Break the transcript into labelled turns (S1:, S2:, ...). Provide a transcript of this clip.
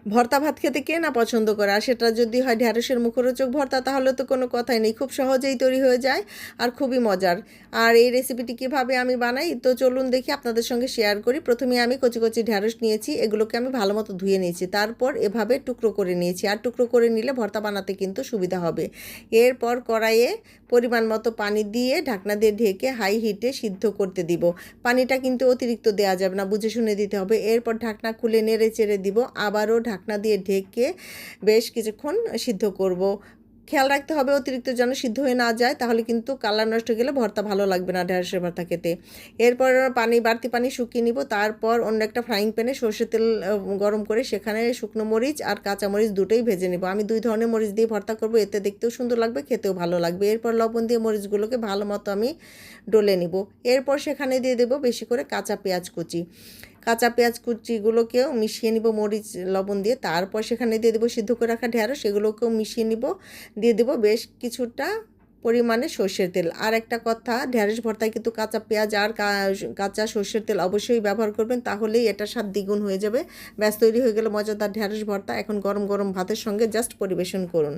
S1: ভর্তা ভাত খেতে কে না পছন্দ করে, আর সেটা যদি হয় ঢ্যাঁড়সের মুখরোচক ভর্তা তাহলে তো কোনো কথাই নেই, খুব সহজেই তৈরি হয়ে যায় আর খুবই মজার। আর এই রেসিপিটি কীভাবে আমি বানাই তো চলুন দেখি, আপনাদের সঙ্গে শেয়ার করি। প্রথমে আমি কচি কচি ঢ্যাঁড়স নিয়েছি, এগুলোকে আমি ভালো মতো ধুয়ে নিয়েছি, তারপর এভাবে টুকরো করে নিয়েছি, আর টুকরো করে নিলে ভর্তা বানাতে কিন্তু সুবিধা হবে। এরপর কড়াইয়ে পরিমাণ মতো পানি দিয়ে ঢাকনা দিয়ে ঢেকে হাই হিটে সিদ্ধ করতে দিব। পানিটা কিন্তু অতিরিক্ত দেওয়া যাবে না, বুঝে শুনে দিতে হবে। এরপর ঢাকনা খুলে নেড়ে চেড়ে দিব, আবারও ঢাকনা দিয়ে ঢেকে বেশ কিছুক্ষণ সিদ্ধ করব। খেয়াল রাখতে হবে অতিরিক্ত যেন সিদ্ধ হয়ে না যায়, তাহলে কিন্তু কালার নষ্ট হয়ে গেলে ভর্তা ভালো লাগবে না ঢেঁড়সের ভর্তা খেতে। এরপর বাড়তি পানি শুকিয়ে নিব, তারপর অন্য একটা ফ্রাইং প্যানে সর্ষের তেল গরম করে সেখানে শুকনো মরিচ আর কাঁচা মরিচ দুটোই ভেজে নেব। আমি দুই ধরনের মরিচ দিয়ে ভর্তা করব, এতে দেখতেও সুন্দর লাগবে, খেতেও ভালো লাগবে। এরপর লবণ দিয়ে মরিচগুলোকে ভালো মতো আমি ডলে নিব। এরপর সেখানে দিয়ে দেব বেশি করে কাঁচা পেঁয়াজ কুচি। কাঁচা পেঁয়াজ কুচিগুলোকেও মিশিয়ে নিব মরিচ লবণ দিয়ে। তারপর সেখানে দিয়ে দেবো সিদ্ধ করে রাখা ঢেঁড়স, সেগুলোকেও মিশিয়ে নিব। দিয়ে দেবো বেশ কিছুটা পরিমাণে সর্ষের তেল। আর একটা কথা, ঢেঁড়স ভর্তায় কিন্তু কাঁচা পেঁয়াজ আর কাঁচা সর্ষের তেল অবশ্যই ব্যবহার করবেন, তাহলেই এটা স্বাদ দ্বিগুণ হয়ে যাবে। ব্যাস, তৈরি হয়ে গেল মজাদার ঢেঁড়স ভর্তা। এখন গরম গরম ভাতের সঙ্গে জাস্ট পরিবেশন করুন।